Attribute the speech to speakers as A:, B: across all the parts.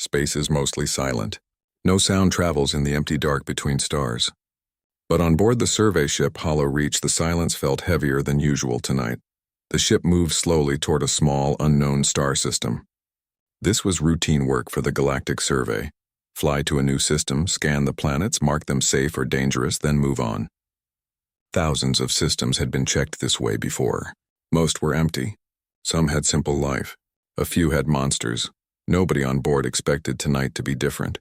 A: space is mostly silent. No sound travels in the empty dark between stars. But on board the survey ship Hollow Reach, the silence felt heavier than usual tonight. The ship moved slowly toward a small, unknown star system. This was routine work for the Galactic Survey. Fly to a new system, scan the planets, mark them safe or dangerous, then move on. Thousands of systems had been checked this way before. Most were empty. Some had simple life. A few had monsters. Nobody on board expected tonight to be different.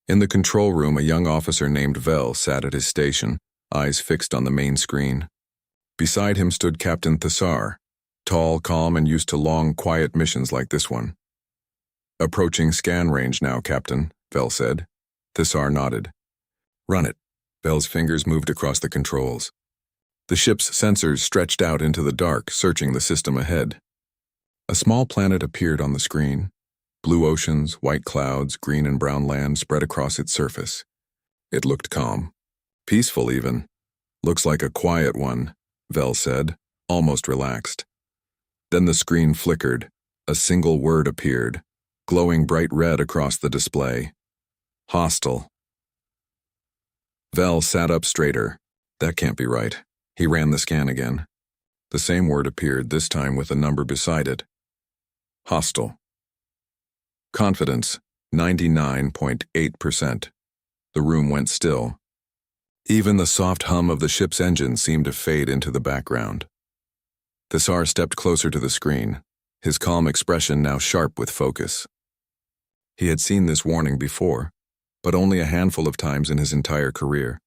A: In the control room, a young officer named Vel sat at his station, eyes fixed on the main screen. Beside him stood Captain Thessar, tall, calm, and used to long, quiet missions like this one. "Approaching scan range now, Captain," Vel said. Thessar nodded. "Run it." Vel's fingers moved across the controls. The ship's sensors stretched out into the dark, searching the system ahead. A small planet appeared on the screen. Blue oceans, white clouds, green and brown land spread across its surface. It looked calm. Peaceful, even. "Looks like a quiet one," Vel said, almost relaxed. Then the screen flickered. A single word appeared, glowing bright red across the display. "Hostile." Vel sat up straighter. That can't be right. He ran the scan again. The same word appeared, this time with a number beside it. "Hostile." Confidence, 99.8%. The room went still. Even the soft hum of the ship's engine seemed to fade into the background. Thessar stepped closer to the screen, his calm expression now sharp with focus. He had seen this warning before, but only a handful of times in his entire career,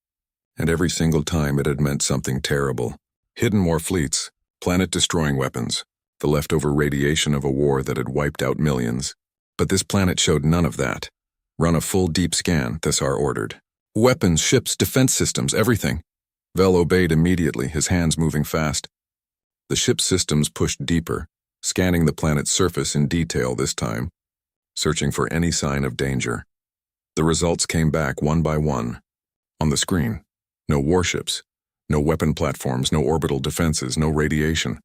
A: and every single time it had meant something terrible. Hidden more fleets, planet-destroying weapons, the leftover radiation of a war that had wiped out millions. But this planet showed none of that. "Run a full deep scan," Thessar ordered. "Weapons, ships, defense systems, everything." Vel obeyed immediately, his hands moving fast. The ship's systems pushed deeper, scanning the planet's surface in detail this time, searching for any sign of danger. The results came back one by one. On the screen, no warships, no weapon platforms, no orbital defenses, no radiation,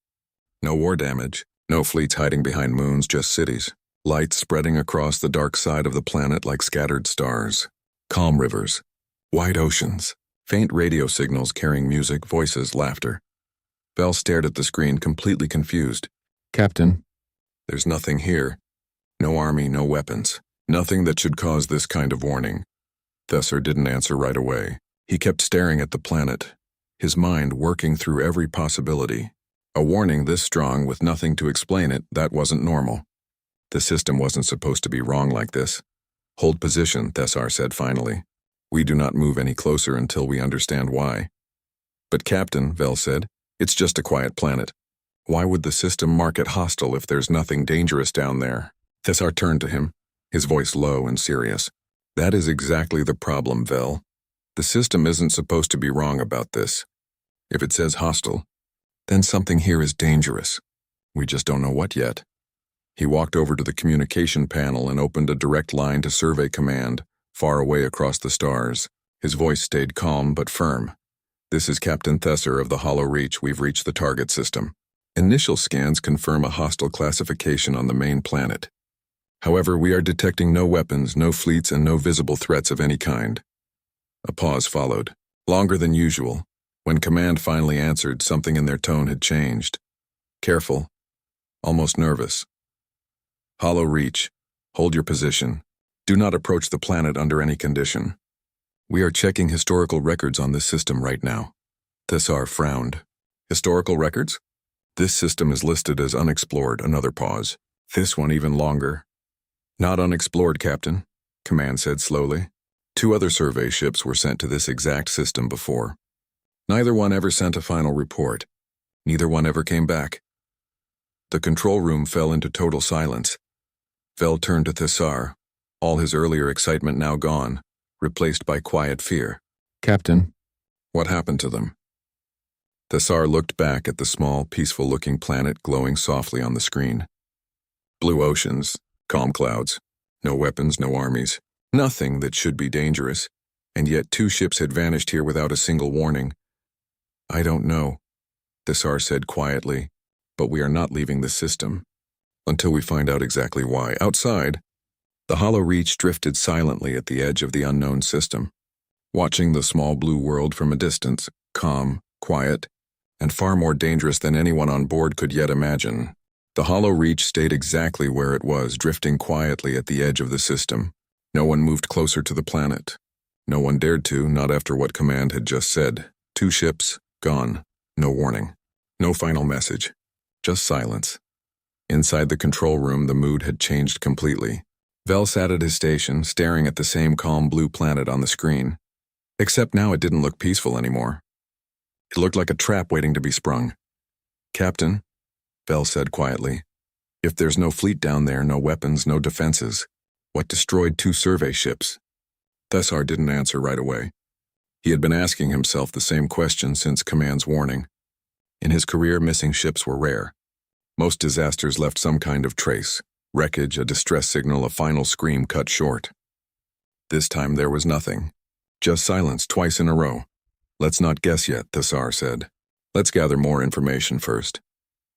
A: no war damage, no fleets hiding behind moons, just cities. Lights spreading across the dark side of the planet like scattered stars. Calm rivers, wide oceans, faint radio signals carrying music, voices, laughter. Vel stared at the screen, completely confused. "Captain." "There's nothing here. No army, no weapons. Nothing that should cause this kind of warning." Thessar didn't answer right away. He kept staring at the planet, his mind working through every possibility. A warning this strong with nothing to explain it, that wasn't normal. The system wasn't supposed to be wrong like this. "Hold position," Thessar said finally. "We do not move any closer until we understand why." "But Captain," Vel said, "it's just a quiet planet. Why would the system mark it hostile if there's nothing dangerous down there?" Thessar turned to him, his voice low and serious. "That is exactly the problem, Vel. The system isn't supposed to be wrong about this. If it says hostile, then something here is dangerous. We just don't know what yet." He walked over to the communication panel and opened a direct line to Survey Command, far away across the stars. His voice stayed calm but firm. "This is Captain Thessar of the Hollow Reach. We've reached the target system. Initial scans confirm a hostile classification on the main planet. However, we are detecting no weapons, no fleets, and no visible threats of any kind." A pause followed, longer than usual. When Command finally answered, something in their tone had changed. Careful, almost nervous. "Hollow Reach, hold your position. Do not approach the planet under any condition. We are checking historical records on this system right now." Thessar frowned. "Historical records? This system is listed as unexplored." Another pause. "This one even longer." "Not unexplored, Captain," Command said slowly. "Two other survey ships were sent to this exact system before. Neither one ever sent a final report. Neither one ever came back." The control room fell into total silence. Vel turned to Thessar, all his earlier excitement now gone, replaced by quiet fear. "Captain, what happened to them?" Thessar looked back at the small, peaceful-looking planet glowing softly on the screen. Blue oceans, calm clouds, no weapons, no armies, nothing that should be dangerous, and yet two ships had vanished here without a single warning. "I don't know," Thessar said quietly, "but we are not leaving the system until we find out exactly why." Outside, The hollow reach drifted silently at the edge of the unknown system, watching the small blue world from a distance, calm, quiet, and far more dangerous than anyone on board could yet imagine. The hollow reach stayed exactly where it was, drifting quietly at the edge of the system. No one moved closer to the planet. No one dared to, not after what Command had just said. 2 ships, gone. No warning. No final message. Just silence. Inside the control room, the mood had changed completely. Vel sat at his station, staring at the same calm blue planet on the screen. Except now it didn't look peaceful anymore. It looked like a trap waiting to be sprung. "Captain," Vel said quietly, "if there's no fleet down there, no weapons, no defenses, what destroyed 2 survey ships?" Thessar didn't answer right away. He had been asking himself the same question since Command's warning. In his career, missing ships were rare. Most disasters left some kind of trace: wreckage, a distress signal, a final scream cut short. This time there was nothing. Just silence twice in a row. "Let's not guess yet," Thessar said. "Let's gather more information first."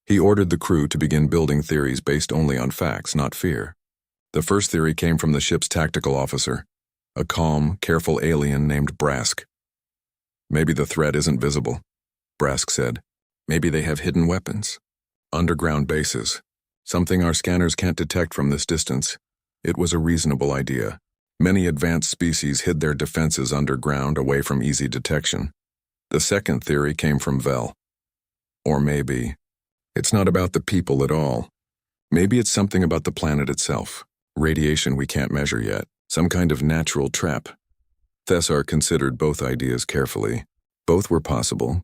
A: He ordered the crew to begin building theories based only on facts, not fear. The first theory came from the ship's tactical officer, a calm, careful alien named Brask. "Maybe the threat isn't visible," Brask said. "Maybe they have hidden weapons. Underground bases. Something our scanners can't detect from this distance." It was a reasonable idea. Many advanced species hid their defenses underground, away from easy detection. The second theory came from Vel. Or maybe it's not about the people at all. Maybe it's something about the planet itself. Radiation we can't measure yet. Some kind of natural trap. Thessar considered both ideas carefully. Both were possible,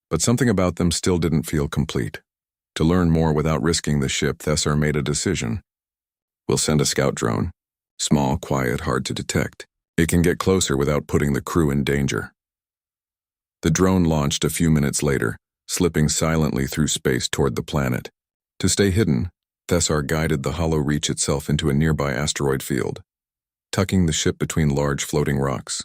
A: but something about them still didn't feel complete. To learn more without risking the ship, Thessar made a decision. "We'll send a scout drone. Small, quiet, hard to detect. It can get closer without putting the crew in danger." The drone launched a few minutes later, slipping silently through space toward the planet. To stay hidden, Thessar guided the hollow reach itself into a nearby asteroid field, tucking the ship between large floating rocks.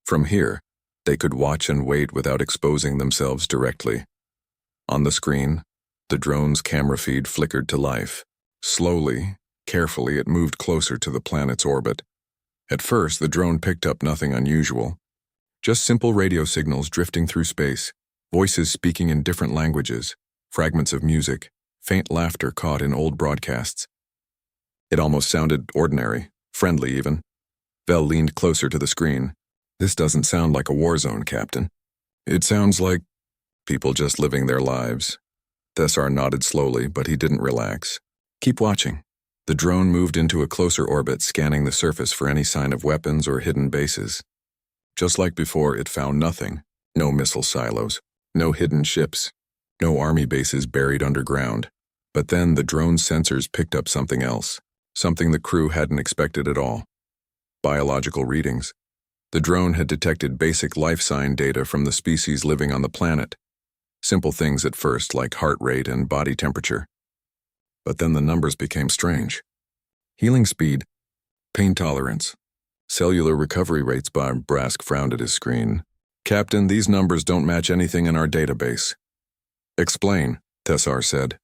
A: From here, they could watch and wait without exposing themselves directly. On the screen, the drone's camera feed flickered to life. Slowly, carefully, it moved closer to the planet's orbit. At first, the drone picked up nothing unusual. Just simple radio signals drifting through space, voices speaking in different languages, fragments of music, faint laughter caught in old broadcasts. It almost sounded ordinary, friendly even. Vel leaned closer to the screen. "This doesn't sound like a war zone, Captain. It sounds like people just living their lives." Thessar nodded slowly, but he didn't relax. "Keep watching." The drone moved into a closer orbit, scanning the surface for any sign of weapons or hidden bases. Just like before, it found nothing. No missile silos, no hidden ships, no army bases buried underground. But then the drone's sensors picked up something else, something the crew hadn't expected at all. Biological readings. The drone had detected basic life sign data from the species living on the planet. Simple things at first, like heart rate and body temperature. But then the numbers became strange. Healing speed, pain tolerance, cellular recovery rates. Brask frowned at his screen. "Captain, these numbers don't match anything in our database." "Explain," Thessar said.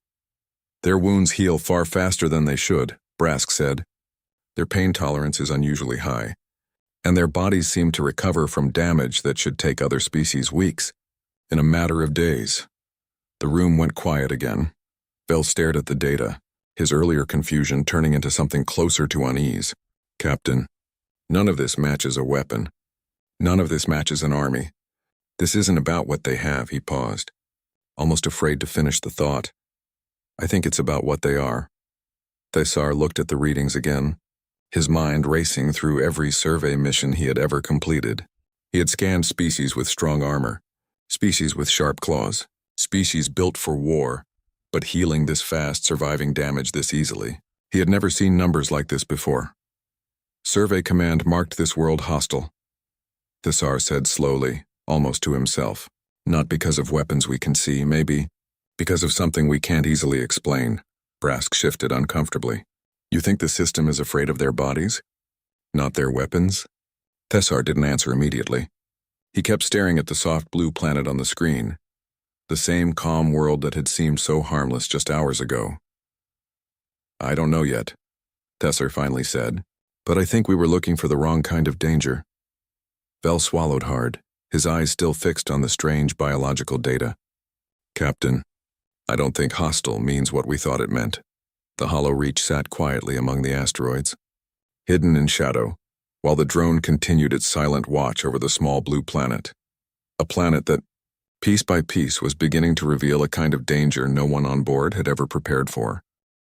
A: "Their wounds heal far faster than they should," Brask said. "Their pain tolerance is unusually high, and their bodies seem to recover from damage that should take other species weeks, in a matter of days." The room went quiet again. Vel stared at the data, his earlier confusion turning into something closer to unease. "Captain, none of this matches a weapon. None of this matches an army. This isn't about what they have." He paused, almost afraid to finish the thought. "I think it's about what they are." Thessar looked at the readings again, his mind racing through every survey mission he had ever completed. He had scanned species with strong armor, species with sharp claws, species built for war, but healing this fast, surviving damage this easily. He had never seen numbers like this before. "Survey Command marked this world hostile," Thessar said slowly, almost to himself. "Not because of weapons we can see, maybe because of something we can't easily explain." Brask shifted uncomfortably. "You think the system is afraid of their bodies? Not their weapons?" Thessar didn't answer immediately. He kept staring at the soft blue planet on the screen, the same calm world that had seemed so harmless just hours ago. "I don't know yet." Tesser finally said. But I think we were looking for the wrong kind of danger. Vel swallowed hard, his eyes still fixed on the strange biological data. Captain, I don't think hostile means what we thought it meant. The hollow reach sat quietly among the asteroids, hidden in shadow, while the drone continued its silent watch over the small blue planet. A planet that, piece by piece, was beginning to reveal a kind of danger no one on board had ever prepared for.